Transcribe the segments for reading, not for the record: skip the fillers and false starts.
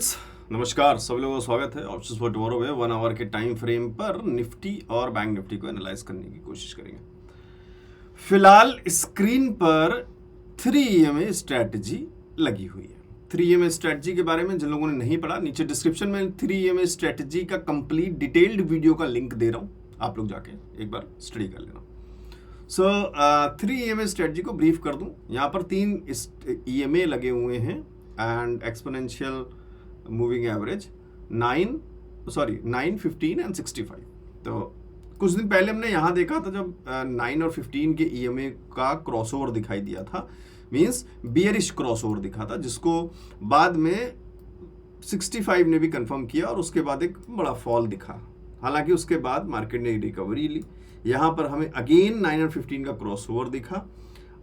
Friends, नमस्कार। सब लोगों का स्वागत है ऑप्शंस फॉर टुमारो में 1 आवर के टाइम फ्रेम पर निफ्टी और बैंक निफ्टी को एनालाइज करने की कोशिश करेंगे। फिलहाल स्क्रीन पर 3 EMA स्ट्रैटेजी लगी हुई है। 3 EMA स्ट्रैटेजी के बारे में जिन लोगों ने नहीं पढ़ा, नीचे डिस्क्रिप्शन में 3 EMA स्ट्रैटेजी का कंप्लीट डिटेल्ड वीडियो का लिंक दे रहा हूँ, आप लोग जाके एक बार स्टडी कर लेना। 3 EMA स्ट्रैटेजी को ब्रीफ कर दूं। यहाँ पर 3 EMA लगे हुए हैं and exponential moving average 9, 15 and 65। तो कुछ दिन पहले हमने यहाँ देखा था जब 9 और 15 के EMA का क्रॉसओवर दिखाई दिया था, मींस बियरिश क्रॉसओवर दिखा था, जिसको बाद में 65 ने भी कंफर्म किया और उसके बाद एक बड़ा फॉल दिखा। हालांकि उसके बाद मार्केट ने रिकवरी ली। यहाँ पर हमें अगेन 9 और 15 का क्रॉसओवर दिखा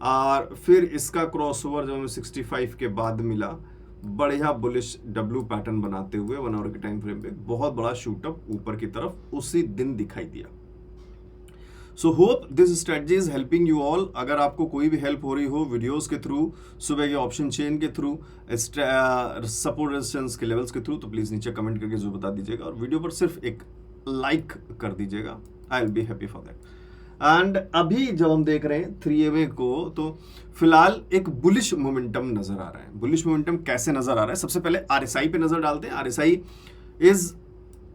और फिर इसका क्रॉसओवर जब हमें 65 के बाद मिला, बढ़िया बुलिश डब्ल्यू पैटर्न बनाते हुए 1 आवर के टाइम फ्रेम पे बहुत बड़ा शूटअप ऊपर की तरफ उसी दिन दिखाई दिया। So hope this strategy is helping you all. अगर आपको कोई भी हेल्प हो रही हो वीडियोस के थ्रू, सुबह के ऑप्शन चेन के थ्रू, सपोर्ट रेजिस्टेंस के लेवल्स के थ्रू, तो प्लीज नीचे कमेंट करके जरूर बता दीजिएगा और वीडियो पर सिर्फ एक लाइक कर दीजिएगा। I will be happy for that. And अभी जब हम देख रहे हैं 3 EMA को, तो फिलहाल एक बुलिश मोमेंटम नजर आ रहा है। बुलिश मोमेंटम कैसे नजर आ रहा है? सबसे पहले RSI पे नजर डालते हैं। RSI is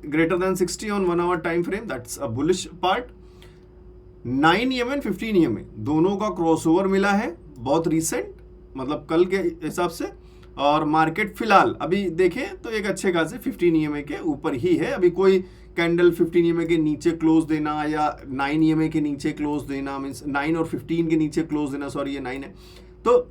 greater than 60 on 1 hour time frame, that's a bullish part. 9 EMA and 15 EMA दोनों का क्रॉसओवर मिला है बहुत रिसेंट, मतलब कल के हिसाब से। और मार्केट फिलहाल अभी देखें तो एक अच्छे खासे 15 EMA के ऊपर ही है। अभी कोई कैंडल 15 EMA के नीचे क्लोज देना या 9 EMA के नीचे क्लोज देना, मींस 9 और 15 के नीचे क्लोज देना, सॉरी ये 9 है, तो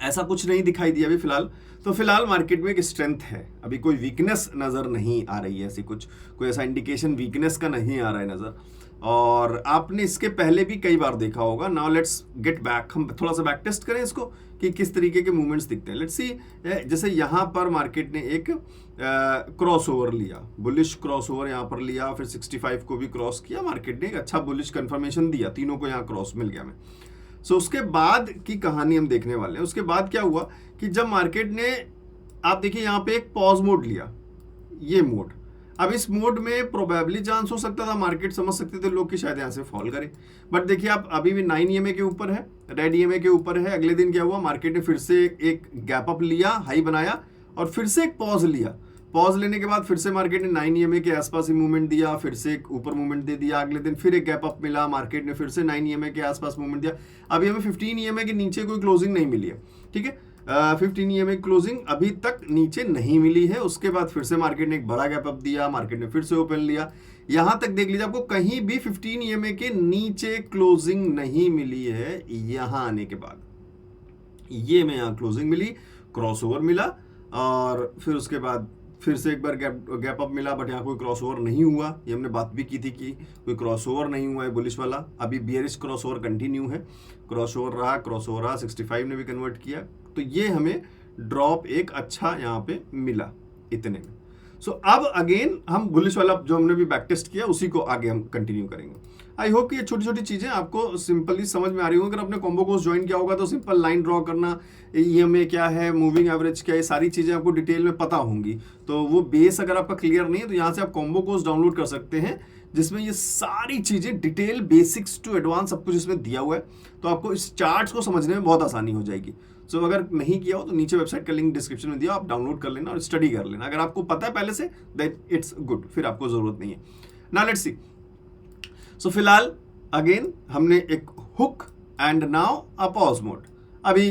ऐसा कुछ नहीं दिखाई दिया अभी फिलहाल। तो फिलहाल मार्केट में एक स्ट्रेंथ है, अभी कोई वीकनेस नजर नहीं आ रही है, ऐसी कोई ऐसा इंडिकेशन वीकनेस का नहीं आ रहा है नजर। और आपने इसके पहले भी कई बार देखा होगा। नाउ लेट्स गेट बैक, हम थोड़ा सा बैक टेस्ट करें इसको कि किस तरीके के मूवमेंट्स दिखते हैं। लेट्स सी, जैसे यहाँ पर मार्केट ने एक क्रॉसओवर लिया, बुलिश क्रॉसओवर यहाँ पर लिया, फिर 65 को भी क्रॉस किया, मार्केट ने एक अच्छा बुलिश कंफर्मेशन दिया, तीनों को यहाँ क्रॉस मिल गया हमें। सो उसके बाद की कहानी हम देखने वाले हैं। उसके बाद क्या हुआ कि जब मार्केट ने, आप देखिए यहाँ पे एक पॉज मोड लिया, ये मोड, अब इस मोड में प्रोबेबली चांस हो सकता था, मार्केट समझ सकते थे लोग कि शायद यहाँ से फॉल करे, बट देखिए आप अभी भी 9 EMA के ऊपर है, रेड EMA के ऊपर है। अगले दिन क्या हुआ, मार्केट ने फिर से एक गैप अप लिया, हाई बनाया और फिर से एक पॉज लिया। पॉज लेने के बाद फिर से मार्केट ने 9 EMA के आसपास ही मूवमेंट दिया, फिर से एक ऊपर मूवमेंट दे दिया। अगले दिन फिर एक गैप अप मिला, मार्केट ने फिर से 9 EMA के आसपास मूवमेंट दिया। अभी हमें 15 EMA के नीचे कोई क्लोजिंग नहीं मिली है, ठीक है। 15 EMA क्लोजिंग अभी तक नीचे नहीं मिली है। उसके बाद फिर से मार्केट ने एक बड़ा गैप अप दिया, मार्केट ने फिर से ओपन लिया। यहां तक देख लीजिए, आपको कहीं भी 15 EMA के नीचे क्लोजिंग नहीं मिली है। यहां आने के बाद ये में यहां क्लोजिंग मिली, क्रॉसओवर मिला और फिर उसके बाद फिर से एक बार गैप अप मिला, बट यहाँ कोई क्रॉसओवर नहीं हुआ। ये हमने बात भी की थी कि कोई क्रॉसओवर नहीं हुआ है बुलिश वाला। अभी बियरिश क्रॉसओवर कंटिन्यू है, क्रॉसओवर रहा, 65 ने भी कन्वर्ट किया। तो ये हमें ड्रॉप एक अच्छा यहाँ पे मिला इतने में। सो अब अगेन हम बुलिश वाला जो हमने भी बैक टेस्ट किया उसी को आगे हम कंटिन्यू करेंगे। आई होप कि ये छोटी छोटी चीजें आपको सिंपली समझ में आ रही होंगी। अगर आपने कॉम्बो कोर्स ज्वाइन किया होगा तो सिंपल लाइन ड्रॉ करना, EMA क्या है, मूविंग एवरेज क्या है, ये सारी चीजें आपको डिटेल में पता होंगी। तो वो बेस अगर आपका क्लियर नहीं है तो यहाँ से आप कॉम्बो कोर्स डाउनलोड कर सकते हैं, जिसमें ये सारी चीजें डिटेल, बेसिक्स टू एडवांस सब कुछ इसमें दिया हुआ है। तो आपको इस चार्ट्स को समझने में बहुत आसानी हो जाएगी। सो अगर नहीं किया हो तो नीचे वेबसाइट का लिंक डिस्क्रिप्शन में दिया, आप डाउनलोड कर लेना और स्टडी कर लेना। अगर आपको पता है पहले से, दैट इट्स गुड, फिर आपको जरूरत नहीं है। Now let's see. सो फिलहाल अगेन हमने एक hook and now a pause mode. अभी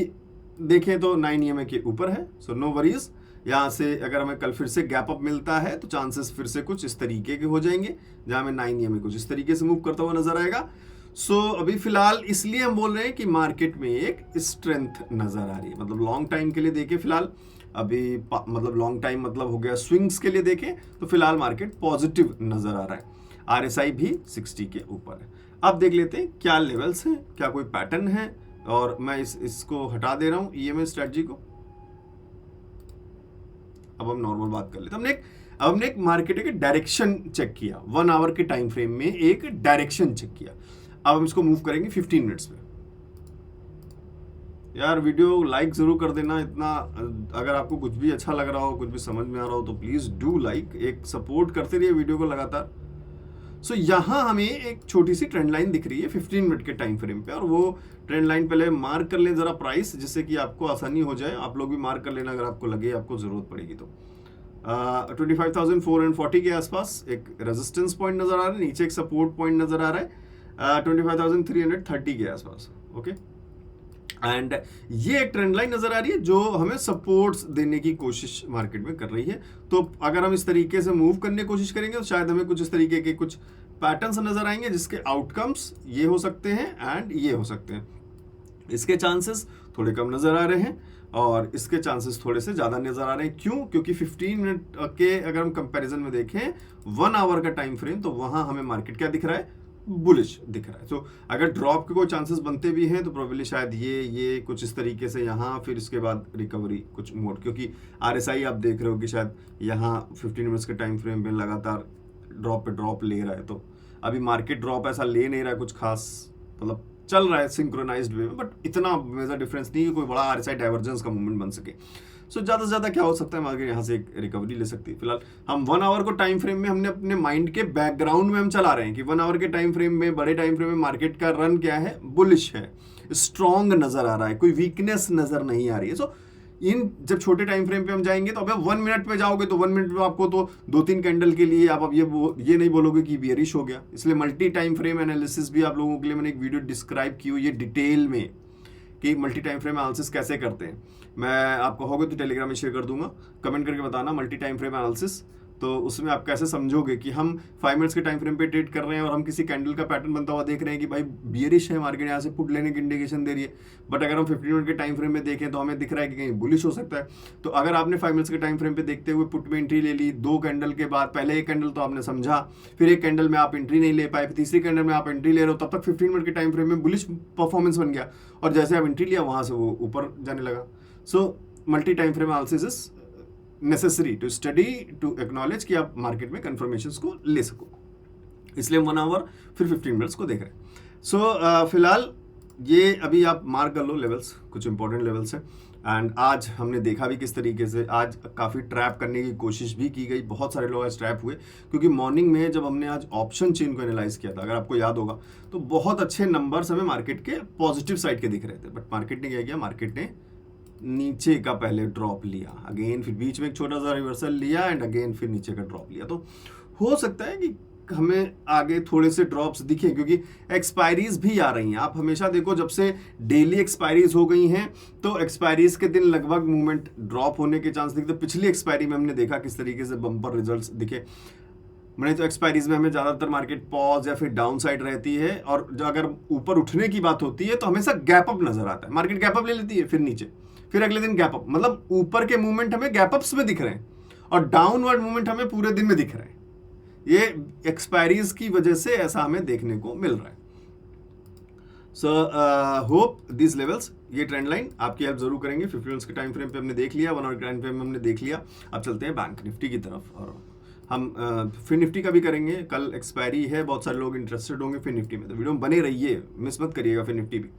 देखें तो 9 EMA के ऊपर है, सो नो वरीज। यहाँ से अगर हमें कल फिर से गैप अप मिलता है तो चांसेस फिर से कुछ इस तरीके के हो जाएंगे, जहां हमें 9 EMA कुछ इस तरीके से मूव करता हुआ नजर आएगा। सो अभी फिलहाल इसलिए हम बोल रहे हैं कि मार्केट में एक स्ट्रेंथ नजर आ रही है। मतलब लॉन्ग टाइम के लिए देखें फिलहाल, अभी मतलब लॉन्ग टाइम मतलब हो गया स्विंग्स के लिए देखें तो फिलहाल मार्केट पॉजिटिव नजर आ रहा है। RSI भी 60 के ऊपर है। अब देख लेते हैं क्या लेवल्स हैं, क्या कोई पैटर्न है। और मैं इसको हटा दे रहा हूं EMA स्ट्रेटजी को। अब हम नॉर्मल बात कर लेते हैं। हमने एक मार्केट के डायरेक्शन चेक किया, 1 आवर के टाइम फ्रेम में एक डायरेक्शन चेक किया। अब हम इसको मूव करेंगे 15 मिनट्स में। यार वीडियो लाइक ज़रूर कर देना। इतना अगर आपको कुछ भी अच्छा लग रहा हो, कुछ भी समझ में आ रहा हो तो प्लीज़ डू लाइक, एक सपोर्ट करते रहिए वीडियो को लगातार। सो यहाँ हमें एक छोटी सी ट्रेंड लाइन दिख रही है 15 मिनट के टाइम फ्रेम पे, और वो ट्रेंड लाइन पहले मार्क कर लें ज़रा प्राइस, जिससे कि आपको आसानी हो जाए। आप लोग भी मार्क कर लेना अगर आपको लगे आपको ज़रूरत पड़ेगी तो। 25,440 के आसपास एक रेजिस्टेंस पॉइंट नज़र आ रहा है, नीचे एक सपोर्ट पॉइंट नज़र आ रहा है 25,330 के आसपास। ओके, एंड ये एक ट्रेंड लाइन नजर आ रही है जो हमें सपोर्ट्स देने की कोशिश मार्केट में कर रही है। तो अगर हम इस तरीके से मूव करने की कोशिश करेंगे तो शायद हमें कुछ इस तरीके के कुछ पैटर्न्स नजर आएंगे, जिसके आउटकम्स ये हो सकते हैं एंड ये हो सकते हैं। इसके चांसेस थोड़े कम नजर आ रहे हैं और इसके चांसेस थोड़े से ज़्यादा नजर आ रहे हैं। क्यों? क्योंकि 15 मिनट के अगर हम कंपैरिजन में देखें 1 आवर का टाइम फ्रेम, तो वहां हमें मार्केट क्या दिख रहा है? बुलिश दिख रहा है। तो अगर ड्रॉप के कोई चांसेस बनते भी हैं तो प्रोबेबली शायद ये कुछ इस तरीके से यहाँ, फिर इसके बाद रिकवरी कुछ मोड, क्योंकि RSI आप देख रहे हो कि शायद यहाँ 15 मिनट्स के टाइम फ्रेम में लगातार ड्रॉप पे ड्रॉप ले रहा है। तो अभी मार्केट ड्रॉप ऐसा ले नहीं रहा है कुछ खास, मतलब चल रहा है सिंक्रोनाइज्ड वे में, बट इतना मेजर डिफरेंस नहीं है कोई बड़ा RSI डाइवर्जेंस का मूवमेंट बन सके। सो ज़्यादा से ज़्यादा क्या हो सकता है, मार्केट यहाँ से एक रिकवरी ले सकती है। फिलहाल हम 1 आवर को टाइम फ्रेम में हमने अपने माइंड के बैकग्राउंड में हम चला रहे हैं कि 1 आवर के टाइम फ्रेम में, बड़े टाइम फ्रेम में मार्केट का रन क्या है? बुलिश है, स्ट्रॉन्ग नजर आ रहा है, कोई वीकनेस नजर नहीं आ रही है। सो इन जब छोटे टाइम फ्रेम पे हम जाएंगे तो अब 1 मिनट पे जाओगे तो 1 मिनट में आपको तो 2-3 कैंडल के लिए आप अब ये नहीं बोलोगे कि बियरिश हो गया। इसलिए मल्टी टाइम फ्रेम एनालिसिस भी आप लोगों के लिए मैंने एक वीडियो डिस्क्राइब की हुई है डिटेल में कि मल्टी टाइम फ्रेम एनालिसिस कैसे करते हैं। मैं आप कहोगे तो टेलीग्राम में शेयर कर दूंगा, कमेंट करके बताना मल्टी टाइम फ्रेम एनालिसिस। तो उसमें आप कैसे समझोगे कि हम 5 मिनट्स के टाइम फ्रेम पे ट्रेड कर रहे हैं और हम किसी कैंडल का पैटर्न बनता हुआ देख रहे हैं कि भाई बियरिश है मार्केट, यहाँ से पुट लेने की इंडिकेशन दे रही है। बट अगर हम 15 मिनट के टाइम फ्रेम में देखें तो हमें दिख रहा है कि कहीं बुलिश हो सकता है। तो अगर आपने 5 मिनट्स के टाइम फ्रेम पे देखते हुए पुट में एंट्री ले ली 2 कैंडल के बाद, पहले एक कैंडल तो आपने समझा, फिर एक कैंडल में आप एंट्री नहीं ले पाए, तीसरी कैंडल में आप एंट्री ले रहे हो, तब तक 15 मिनट के टाइम फ्रेम में बुलिश परफॉर्मेंस बन गया और जैसे आप एंट्री लिया वहां से वो ऊपर जाने लगा। So multi time frame analysis is necessary to study, to acknowledge कि आप मार्केट में कंफर्मेशंस को ले सको। इसलिए 1 आवर फिर 15 मिनट्स को देख रहे हैं। सो फिलहाल ये अभी आप मार्क कर लो लेवल्स, कुछ इंपॉर्टेंट लेवल्स हैं। एंड आज हमने देखा भी किस तरीके से आज काफ़ी ट्रैप करने की कोशिश भी की गई, बहुत सारे लोग आज ट्रैप हुए, क्योंकि मॉर्निंग में जब हमने आज ऑप्शन चेन को एनालाइज किया था, अगर आपको याद होगा, तो बहुत अच्छे नंबर्स हमें मार्केट के पॉजिटिव साइड के दिख रहे थे। बट मार्केट ने क्या किया? मार्केट ने नीचे का पहले ड्रॉप लिया, अगेन फिर बीच में एक छोटा सा रिवर्सल लिया एंड अगेन फिर नीचे का ड्रॉप लिया। तो हो सकता है कि हमें आगे थोड़े से ड्रॉप्स दिखें, क्योंकि एक्सपायरीज भी आ रही हैं। आप हमेशा देखो जब से डेली एक्सपायरीज हो गई हैं तो एक्सपायरीज के दिन लगभग मूवमेंट ड्रॉप होने के चांस दिखते। पिछली एक्सपायरी में हमने देखा किस तरीके से बम्पर रिजल्ट्स दिखे। मैंने तो एक्सपायरीज में हमें ज़्यादातर मार्केट पॉज या फिर डाउन साइड रहती है, और जो अगर ऊपर उठने की बात होती है तो हमेशा गैप अप नजर आता है। मार्केट गैप अप ले लेती है, फिर नीचे, फिर अगले दिन गैप अप, मतलब ऊपर के मूवमेंट हमें गैप अप्स में दिख रहे हैं और डाउनवर्ड मूवमेंट हमें पूरे दिन में दिख रहे हैं। ये एक्सपायरीज की वजह से ऐसा हमें देखने को मिल रहा है। सो होप दिस लेवल्स, ये ट्रेंड लाइन आपकी हेल्प जरूर करेंगे। 15 मिनट्स के टाइम फ्रेम पे हमने देख लिया, 1 आवर के टाइम फ्रेम में हमने देख लिया। अब चलते हैं बैंक निफ्टी की तरफ, और हम फिर निफ्टी का भी करेंगे। कल एक्सपायरी है, बहुत सारे लोग इंटरेस्टेड होंगे फिर निफ्टी में, तो वीडियो में बने रहिए, मिस मत करिएगा फिर निफ्टी भी।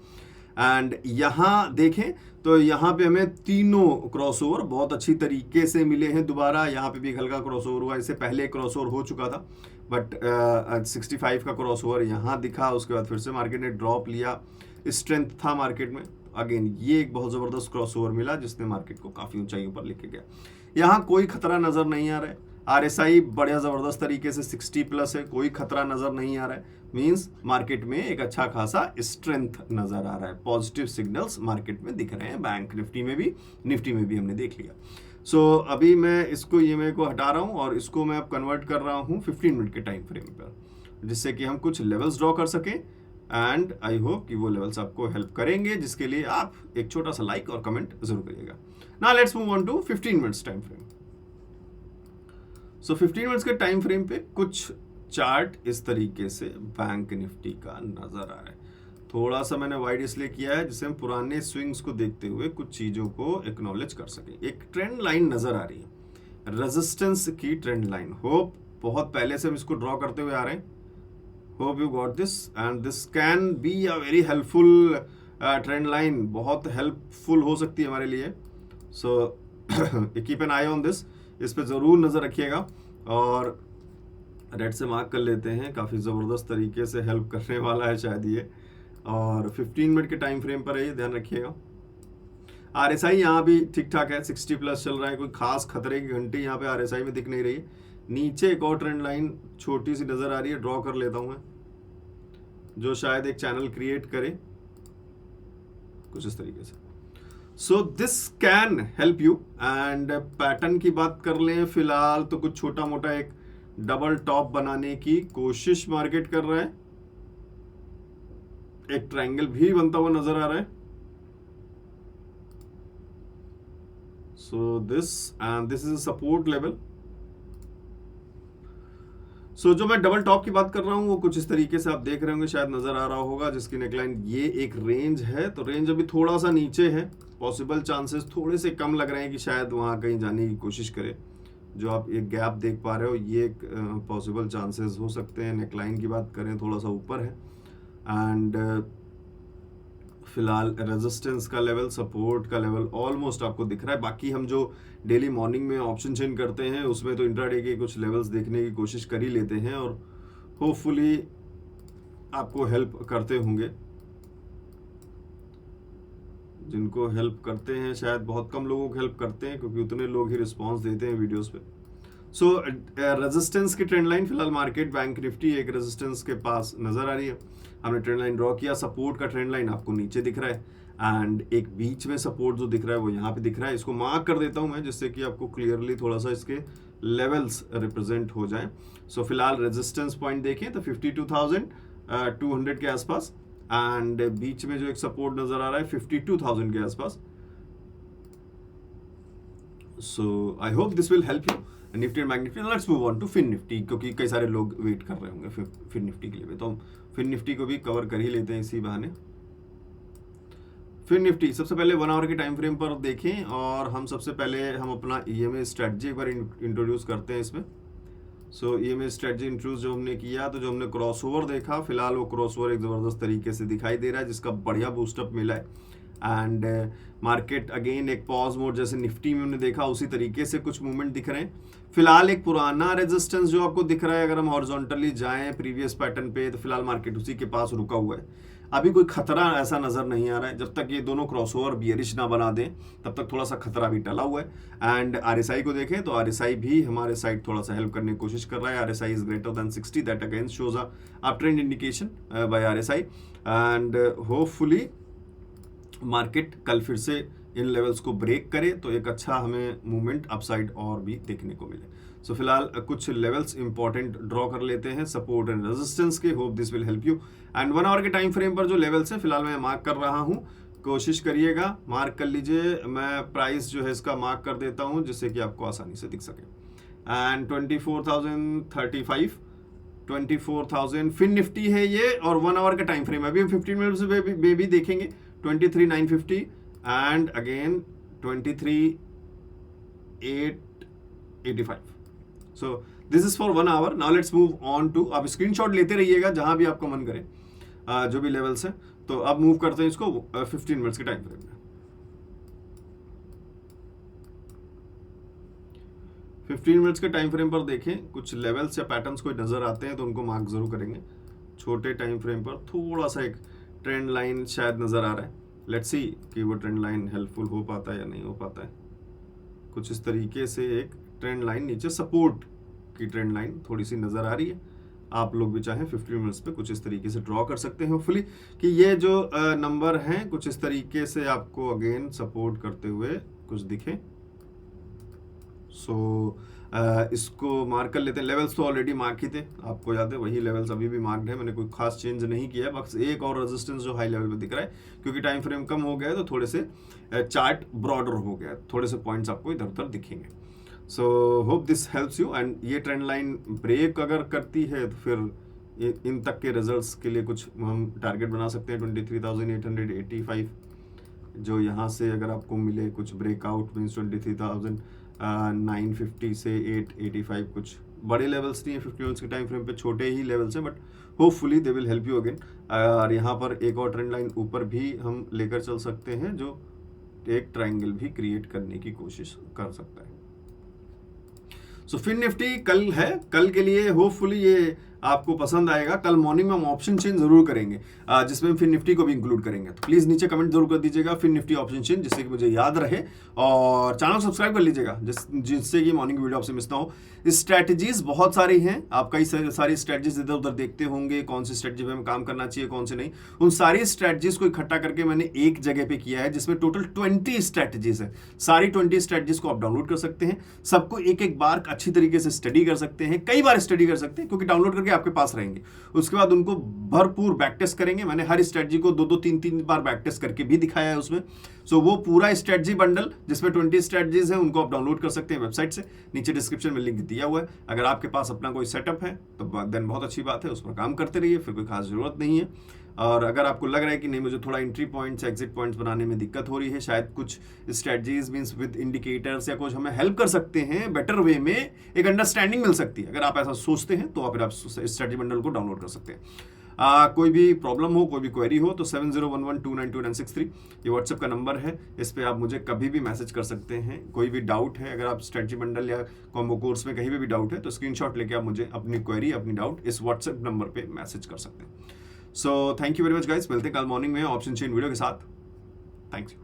एंड यहाँ देखें तो यहाँ पे हमें तीनों क्रॉसओवर बहुत अच्छी तरीके से मिले हैं दोबारा। यहाँ पे भी एक हल्का क्रॉसओवर हुआ, इससे पहले क्रॉसओवर हो चुका था, बट 65 का क्रॉसओवर यहाँ दिखा। उसके बाद फिर से मार्केट ने ड्रॉप लिया, स्ट्रेंथ था मार्केट में। अगेन ये एक बहुत ज़बरदस्त क्रॉसओवर मिला जिसने मार्केट को काफ़ी ऊंचाइयों पर लेके गया। यहाँ कोई खतरा नज़र नहीं आ रहा है। RSI बढ़िया ज़बरदस्त तरीके से 60 प्लस है, कोई खतरा नज़र नहीं आ रहा है। मींस मार्केट में एक अच्छा खासा स्ट्रेंथ नज़र आ रहा है, पॉजिटिव सिग्नल्स मार्केट में दिख रहे हैं। बैंक निफ्टी में भी, निफ्टी में भी हमने देख लिया। सो अभी मैं इसको EMA को हटा रहा हूँ और इसको मैं अब कन्वर्ट कर रहा हूँ 15 मिनट के टाइम फ्रेम पर, जिससे कि हम कुछ लेवल्स ड्रॉ कर सकें। एंड आई होप कि वो लेवल्स आपको हेल्प करेंगे, जिसके लिए आप एक छोटा सा लाइक और कमेंट जरूर करिएगा। Now let's move on to 15 minutes time frame. So 15 minutes के टाइम फ्रेम पे कुछ चार्ट इस तरीके से बैंक निफ्टी का नजर आ रहा है। थोड़ा सा मैंने वाइड इसलिए किया है जिससे हम पुराने स्विंग्स को देखते हुए कुछ चीजों को एक्नॉलेज कर सकें। एक ट्रेंड लाइन नजर आ रही है, रेजिस्टेंस की ट्रेंड लाइन। होप बहुत पहले से हम इसको ड्रॉ करते हुए आ रहे हैं। Hope you got this, and this can be a very helpful trend line बहुत हेल्पफुल हो सकती है हमारे लिए। So keep an I on this, इस पे ज़रूर नज़र रखिएगा। और रेड से मार्क कर लेते हैं, काफ़ी ज़बरदस्त तरीके से हेल्प करने वाला है शायद ये। और 15 मिनट के टाइम फ्रेम पर है ये, ध्यान रखिएगा। RSI यहाँ भी ठीक ठाक है, 60 प्लस चल रहा है, कोई खास खतरे की घंटी यहाँ पे RSI में दिख नहीं रही है। नीचे एक और ट्रेंड लाइन छोटी सी नज़र आ रही है, ड्रॉ कर लेता हूँ मैं, जो शायद एक चैनल क्रिएट करे कुछ इस तरीके से। So this can help you. And pattern की बात कर लें फिलहाल तो कुछ छोटा मोटा एक डबल टॉप बनाने की कोशिश मार्केट कर रहा है, एक ट्रायंगल भी बनता हुआ नजर आ रहा है। So this and this is a support level. So जो मैं डबल टॉप की बात कर रहा हूं वो कुछ इस तरीके से आप देख रहे होंगे, शायद नजर आ रहा होगा, जिसकी नेकलाइन ये एक रेंज है। तो रेंज अभी थोड़ा सा नीचे है, पॉसिबल चांसेस थोड़े से कम लग रहे हैं कि शायद वहां कहीं जाने की कोशिश करे। जो आप एक गैप देख पा रहे हो ये एक पॉसिबल चांसेस हो सकते हैं। नेकलाइन की बात करें थोड़ा सा ऊपर है। एंड फिलहाल रेजिस्टेंस का लेवल, सपोर्ट का लेवल ऑलमोस्ट आपको दिख रहा है। बाकी हम जो डेली मॉर्निंग में ऑप्शन चेंज करते हैं उसमें तो इंट्राडे के कुछ लेवल्स देखने की कोशिश कर ही लेते हैं और होपफुली आपको हेल्प करते होंगे। जिनको हेल्प करते हैं शायद बहुत कम लोगों को हेल्प करते हैं, क्योंकि उतने लोग ही रिस्पॉन्स देते हैं वीडियोस पे। सो रेजिस्टेंस की ट्रेंड लाइन फिलहाल मार्केट बैंक निफ्टी एक रेजिस्टेंस के पास नजर आ रही है। हमने ट्रेंड लाइन ड्रॉ किया, सपोर्ट का ट्रेंड लाइन आपको नीचे दिख रहा है एंड एक बीच में सपोर्ट जो दिख रहा है वो यहाँ पे दिख रहा है। इसको मार्क कर देता हूँ मैं, जिससे कि आपको क्लियरली थोड़ा सा इसके लेवल्स रिप्रेजेंट हो जाए। सो फिलहाल रेजिस्टेंस पॉइंट देखें तो 52,200 के आसपास, एंड बीच में जो एक सपोर्ट नजर आ रहा है 52,000 के आसपास। So I hope this will help you Nifty and bank Nifty. Let's move on to Fin Nifty, क्योंकि कई सारे लोग वेट कर रहे होंगे फिन निफ्टी के लिए, तो हम फिन निफ्टी को भी कवर कर ही लेते हैं इसी बहाने। फिन निफ्टी सबसे पहले 1 आवर के टाइम फ्रेम पर देखें, और हम सबसे पहले हम अपना EMA स्ट्रेटजी एक बार इंट्रोड्यूस करते हैं इसमें। सो EMA स्ट्रेटजी इंट्रोड्यूस जो हमने किया, तो जो हमने क्रॉसओवर देखा, फिलहाल वो क्रॉसओवर एक ज़बरदस्त तरीके से दिखाई दे रहा है, जिसका बढ़िया बूस्टअप मिला है। एंड मार्केट अगेन एक पॉज मोड जैसे निफ्टी में हमने देखा उसी तरीके से कुछ मूवमेंट दिख रहे हैं। फिलहाल एक पुराना रेजिस्टेंस जो आपको दिख रहा है, अगर हम हॉरिजॉन्टली जाएं प्रीवियस पैटर्न पे, तो फिलहाल मार्केट उसी के पास रुका हुआ है। अभी कोई खतरा ऐसा नजर नहीं आ रहा है। जब तक ये दोनों क्रॉसओवर बियरिश ना बना दें तब तक थोड़ा सा खतरा भी टला हुआ है। एंड RSI को देखें तो RSI भी हमारे साइड थोड़ा सा हेल्प करने की कोशिश कर रहा है। RSI is greater than 60, that again shows a up trend indication by RSI। And hopefully market कल फिर से इन लेवल्स को ब्रेक करे तो एक अच्छा हमें मूवमेंट अपसाइड और भी देखने को मिले। सो फिलहाल कुछ लेवल्स इंपॉर्टेंट ड्रॉ कर लेते हैं सपोर्ट एंड रेजिस्टेंस के। Hope this will help you. And 1 hour के टाइम फ्रेम पर जो लेवल्स हैं फिलहाल मैं मार्क कर रहा हूं, कोशिश करिएगा मार्क कर लीजिए। मैं प्राइस जो है इसका मार्क कर देता हूं जिससे कि आपको आसानी से दिख सके। एंड 24,035, 24,000 फिन निफ्टी है ये, और 1 आवर का टाइम फ्रेम अभी हम 15 मिनट्स में भी देखेंगे। 23,950 and again 23,885। So this is for 1 hour. Now let's move on to, आप स्क्रीनशॉट लेते रहिएगा जहां भी आपको मन करे, जो भी लेवल्स हैं। तो अब मूव करते हैं इसको 15 मिनट्स के टाइम फ्रेम में। 15 मिनट्स के टाइम फ्रेम पर देखें कुछ लेवल्स या पैटर्न्स कोई नजर आते हैं तो उनको मार्क जरूर करेंगे। छोटे टाइम फ्रेम पर थोड़ा सा एक ट्रेंड लाइन शायद नजर आ रहा है। लेट्स सी कि वो ट्रेंड लाइन हेल्पफुल हो पाता है या नहीं हो पाता है। कुछ इस तरीके से एक ट्रेंड लाइन नीचे सपोर्ट की ट्रेंड लाइन थोड़ी सी नजर आ रही है। आप लोग भी चाहें 15 मिनट्स पे कुछ इस तरीके से ड्रॉ कर सकते हैं होपफुली कि ये जो नंबर हैं कुछ इस तरीके से आपको अगेन सपोर्ट करते हुए कुछ दिखे। सो इसको मार्क कर लेते हैं। लेवल्स तो ऑलरेडी मार्क ही थे, आपको याद है, वही लेवल्स अभी भी मार्क्ड है, मैंने कोई खास चेंज नहीं किया। बस एक और रेजिस्टेंस जो हाई लेवल पे दिख रहा है, क्योंकि टाइम फ्रेम कम हो गया है तो थोड़े से चार्ट ब्रॉडर हो गया, थोड़े से पॉइंट्स आपको इधर उधर दिखेंगे। So hope this helps you. And ये ट्रेंड लाइन ब्रेक अगर करती है तो फिर इन तक के रिजल्ट्स के लिए कुछ हम टारगेट बना सकते हैं। 23,885 जो यहाँ से अगर आपको मिले कुछ ब्रेकआउट मीन्स 23,950 से 885 कुछ बड़े लेवल्स नहीं है 50 मिनट्स के टाइम फ्रेम पे, छोटे ही लेवल्स हैं, but hopefully they will help you again. और यहाँ पर एक और ट्रेंड लाइन ऊपर भी हम लेकर चल सकते हैं जो एक ट्रायंगल भी क्रिएट करने की कोशिश कर सकता है। सो फिन निफ्टी कल है, कल के लिए होपफुली ये आपको पसंद आएगा। कल मॉर्निंग में हम ऑप्शन चेन जरूर करेंगे जिसमें हम फिन निफ्टी को भी इंक्लूड करेंगे। तो प्लीज नीचे कमेंट जरूर कर दीजिएगा फिन निफ्टी ऑप्शन चेन, जिससे कि मुझे याद रहे, और चैनल सब्सक्राइब कर लीजिएगा जिससे कि मॉर्निंग वीडियो आपसे मिस ना हो। स्ट्रैटेजीज बहुत सारी हैं, आप कई सारी स्ट्रैटेजीज इधर उधर देखते होंगे, कौन सी स्ट्रैटेजी पे हमें काम करना चाहिए कौन से नहीं। उन सारी स्ट्रैटेजीज को इकट्ठा करके मैंने एक जगह पे किया है जिसमें टोटल 20 स्ट्रैटेजीज है। सारी 20 स्ट्रैटेजीज को आप डाउनलोड कर सकते हैं, सबको एक एक बार अच्छी तरीके से स्टडी कर सकते हैं, कई बार स्टडी कर सकते हैं, क्योंकि डाउनलोड करके आपके पास रहेंगे। उसके बाद उनको भरपूर बैक टेस्ट करेंगे। मैंने हर स्ट्रैटेजी को 2-2, 3-3 बार बैक टेस्ट करके भी दिखाया है उसमें। सो वो पूरा स्ट्रैटेजी बंडल जिसमें 20 स्ट्रैटेजीज हैं, उनको आप डाउनलोड कर सकते हैं वेबसाइट से। नीचे डिस्क्रिप्शन में लिंक दिया हुआ है। अगर आपके पास अपना कोई सेटअप है तो देन बहुत अच्छी बात है, उस पर काम करते रहिए, फिर कोई खास जरूरत नहीं है। और अगर आपको लग रहा है कि नहीं मुझे थोड़ा एंट्री पॉइंट्स एग्जिट पॉइंट्स बनाने में दिक्कत हो रही है, शायद कुछ स्ट्रेटजीज मींस विद इंडिकेटर्स या कुछ हमें हेल्प कर सकते हैं बेटर वे में, एक अंडरस्टैंडिंग मिल सकती है, अगर आप ऐसा सोचते हैं तो फिर आप स्ट्रेटजी बंडल को डाउनलोड कर सकते हैं। कोई भी प्रॉब्लम हो, कोई भी क्वेरी हो तो 7011292963 ये व्हाट्सएप का नंबर है। इस पे आप मुझे कभी भी मैसेज कर सकते हैं। कोई भी डाउट है, अगर आप स्ट्रेटजी बंडल या कॉम्बो कोर्स में कहीं भी डाउट है तो स्क्रीनशॉट लेके आप मुझे अपनी क्वेरी, अपनी डाउट इस व्हाट्सएप नंबर पे मैसेज कर सकते हैं। So thank you very much guys, मिलते हैं कल मॉर्निंग में ऑप्शन चेन वीडियो के साथ। थैंक्स।